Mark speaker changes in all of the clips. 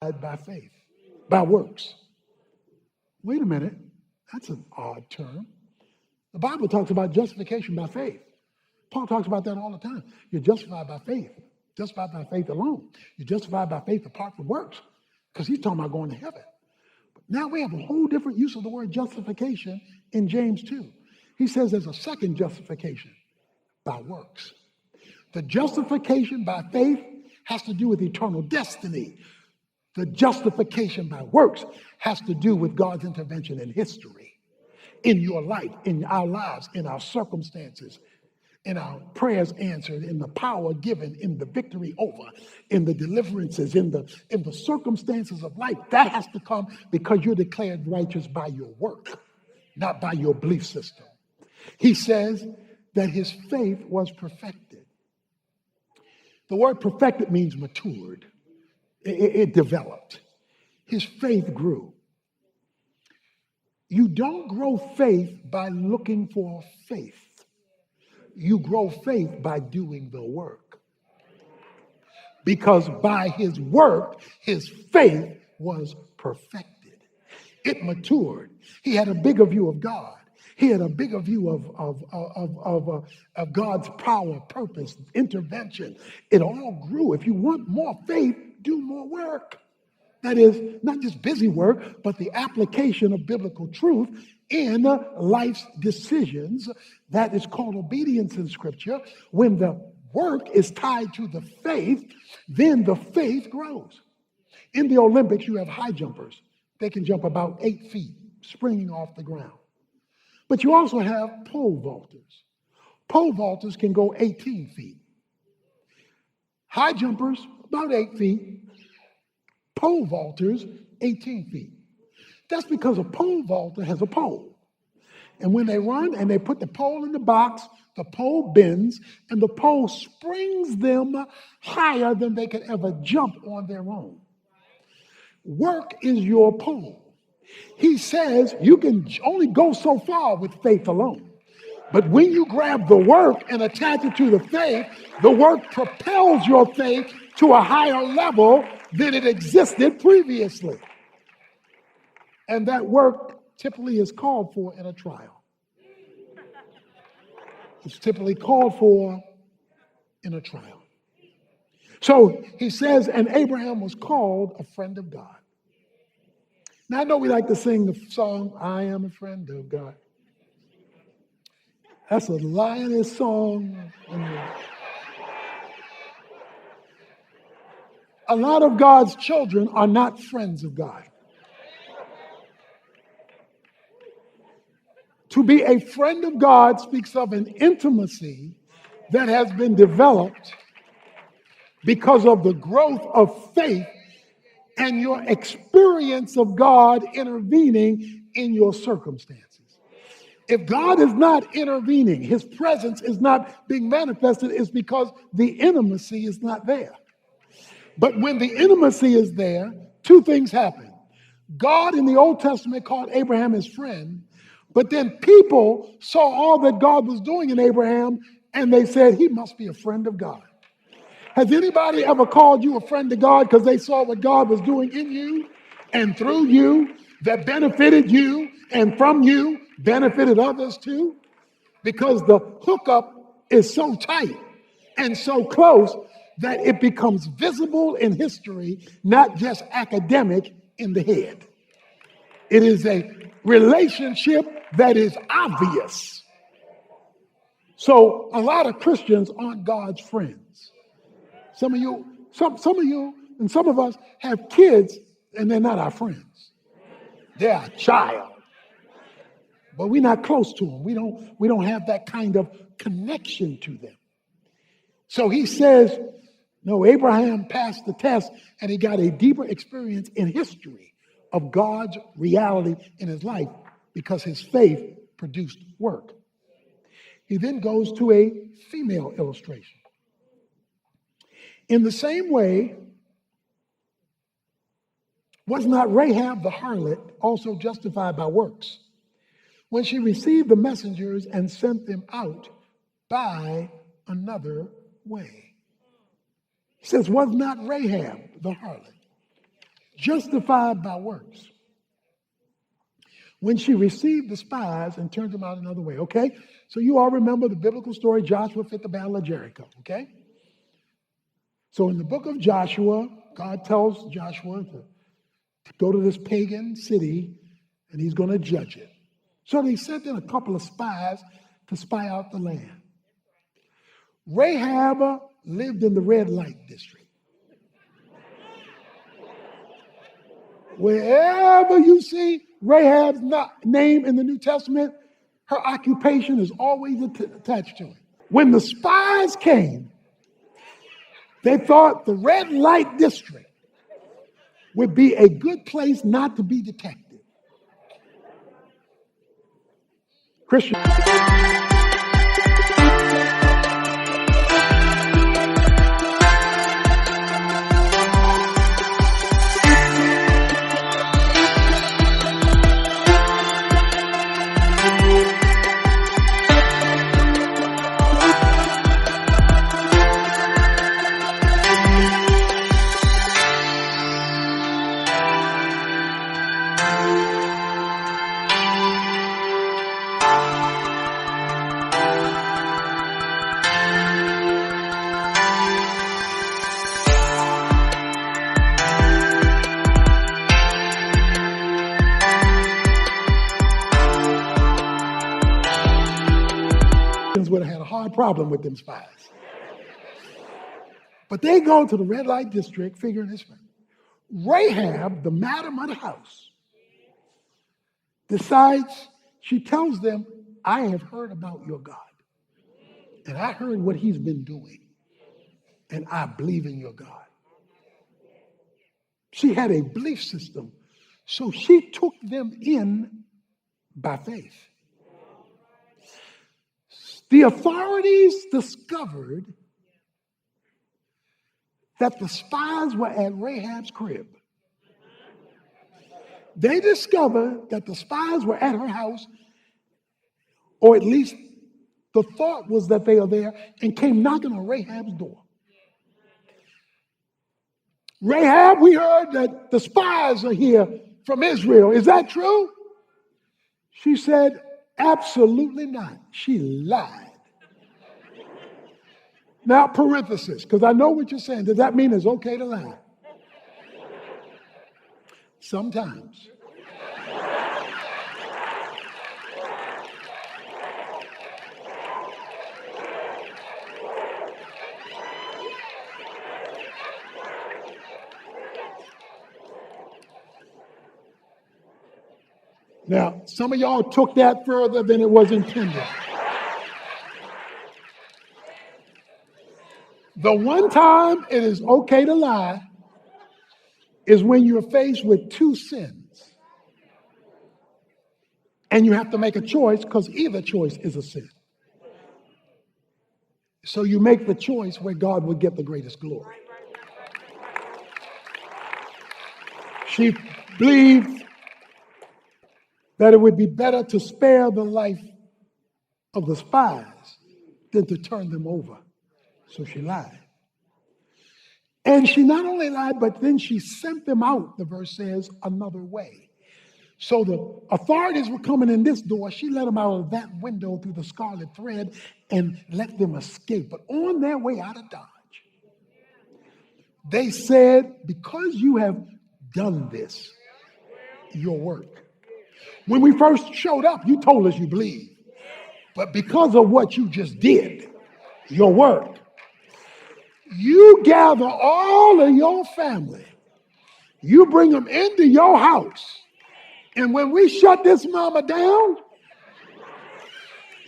Speaker 1: by faith, by works. Wait a minute. That's an odd term. The Bible talks about justification by faith. Paul talks about that all the time. You're justified by faith. Justified by faith alone. You're justified by faith apart from works. Because he's talking about going to heaven. But now we have a whole different use of the word justification in James 2. He says there's a second justification by works. The justification by faith has to do with eternal destiny. The justification by works has to do with God's intervention in history, in your life, in our lives, in our circumstances, in our prayers answered, in the power given, in the victory over, in the deliverances, in the circumstances of life. That has to come because you're declared righteous by your work, not by your belief system. He says that his faith was perfected. The word perfected means matured. It developed. His faith grew. You don't grow faith by looking for faith. You grow faith by doing the work. Because by his work, his faith was perfected. It matured. He had a bigger view of God. He had a bigger view of God's power, purpose, intervention. It all grew. If you want more faith, do more work. That is not just busy work, but the application of biblical truth in life's decisions. That is called obedience in Scripture. When the work is tied to the faith, then the faith grows. In the Olympics, you have high jumpers. They can jump about 8 feet, springing off the ground. But you also have pole vaulters. Pole vaulters can go 18 feet. High jumpers, about 8 feet. Pole vaulters, 18 feet. That's because a pole vaulter has a pole. And when they run and they put the pole in the box, the pole bends and the pole springs them higher than they could ever jump on their own. Work is your pole. He says you can only go so far with faith alone. But when you grab the work and attach it to the faith, the work propels your faith to a higher level than it existed previously. And that work typically is called for in a trial. It's typically called for in a trial. So he says, and Abraham was called a friend of God. Now, I know we like to sing the song, I am a friend of God. That's a lioness song. A lot of God's children are not friends of God. To be a friend of God speaks of an intimacy that has been developed because of the growth of faith and your experience of God intervening in your circumstances. If God is not intervening, his presence is not being manifested, it's because the intimacy is not there. But when the intimacy is there, two things happen. God in the Old Testament called Abraham his friend, but then people saw all that God was doing in Abraham and they said, he must be a friend of God. Has anybody ever called you a friend of God because they saw what God was doing in you and through you that benefited you and from you benefited others too? Because the hookup is so tight and so close that it becomes visible in history, not just academic in the head. It is a relationship that is obvious. So a lot of Christians aren't God's friends. Some of you, and some of us have kids and they're not our friends. They're our child. But we're not close to them. We don't have that kind of connection to them. So he says, no, Abraham passed the test and he got a deeper experience in history of God's reality in his life because his faith produced work. He then goes to a female illustration. In the same way, was not Rahab the harlot also justified by works when she received the messengers and sent them out by another way? He says, was not Rahab the harlot justified by works. When she received the spies and turned them out another way, okay? So you all remember the biblical story, Joshua fit the battle of Jericho, okay? So in the book of Joshua, God tells Joshua to go to this pagan city and he's going to judge it. So he sent in a couple of spies to spy out the land. Rahab lived in the red light district. Wherever you see Rahab's name in the New Testament, her occupation is always attached to it. When the spies came, they thought the red light district would be a good place not to be detected. Christian. Would have had a hard problem with them spies. But they go to the red light district figuring this way. Rahab, the madam of the house, decides, she tells them, I have heard about your God. And I heard what he's been doing. And I believe in your God. She had a belief system. So she took them in by faith. The authorities discovered that the spies were at Rahab's crib. They discovered that the spies were at her house, or at least the thought was that they are there, and came knocking on Rahab's door. Rahab, we heard that the spies are here from Israel. Is that true? She said, absolutely not. She lied. Now, parenthesis, because I know what you're saying. Does that mean it's okay to lie? Sometimes. Now, some of y'all took that further than it was intended. The one time it is okay to lie is when you're faced with two sins. And you have to make a choice because either choice is a sin. So you make the choice where God will get the greatest glory. She believed that it would be better to spare the life of the spies than to turn them over. So she lied. And she not only lied, but then she sent them out, the verse says, another way. So the authorities were coming in this door. She let them out of that window through the scarlet thread and let them escape. But on their way out of Dodge, they said, because you have done this, your work. When we first showed up, you told us you believed. But because of what you just did, your work, you gather all of your family, you bring them into your house, and when we shut this mama down,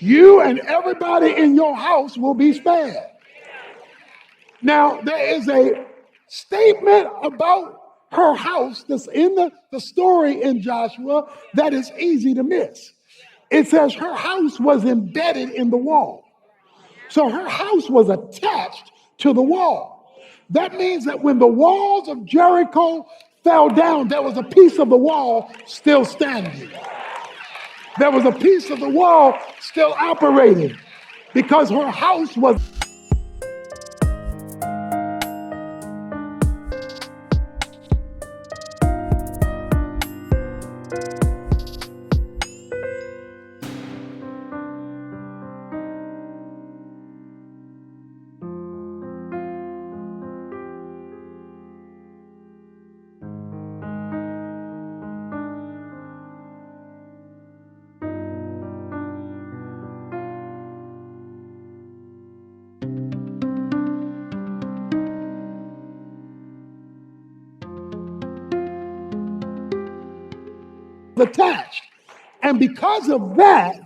Speaker 1: you and everybody in your house will be spared. Now, there is a statement about her house that's in the story in Joshua that is easy to miss. It says her house was embedded in the wall. So her house was attached to the wall. That means that when the walls of Jericho fell down, there was a piece of the wall still standing. There was a piece of the wall still operating because her house was. attached. And because of that,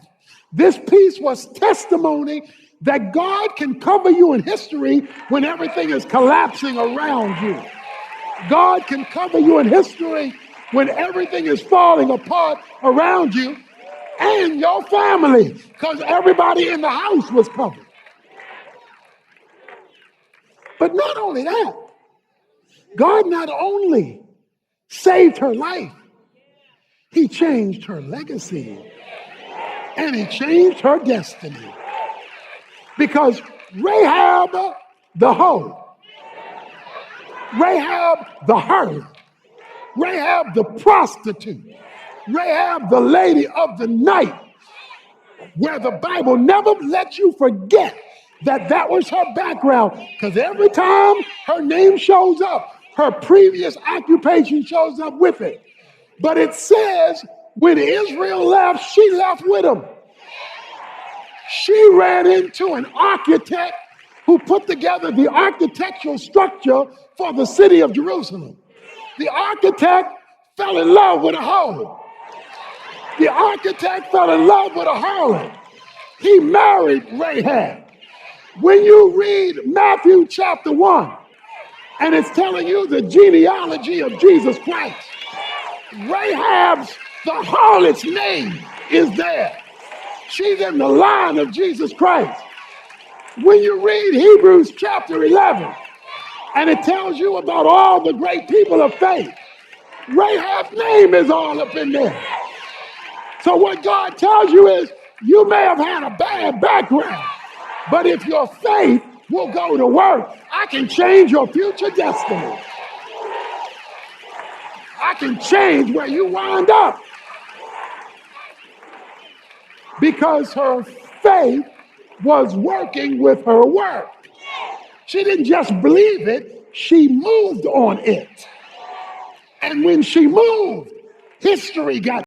Speaker 1: this piece was testimony that God can cover you in history when everything is collapsing around you. God can cover you in history when everything is falling apart around you and your family, because everybody in the house was covered. But not only that, God not only saved her life, he changed her legacy and he changed her destiny. Because Rahab the hoe, Rahab the harlot, Rahab the prostitute, Rahab the lady of the night, where the Bible never lets you forget that that was her background, because every time her name shows up, her previous occupation shows up with it. But it says when Israel left, she left with him. She ran into an architect who put together the architectural structure for the city of Jerusalem. The architect fell in love with a hoe. The architect fell in love with a harlot. He married Rahab. When you read Matthew chapter 1, and it's telling you the genealogy of Jesus Christ, Rahab's, the harlot's name is there. She's in the line of Jesus Christ. When you read Hebrews chapter 11, and it tells you about all the great people of faith, Rahab's name is all up in there. So what God tells you is, you may have had a bad background, but if your faith will go to work, I can change your future destiny. I can change where you wind up. Because her faith was working with her work. She didn't just believe it, she moved on it. And when she moved, history got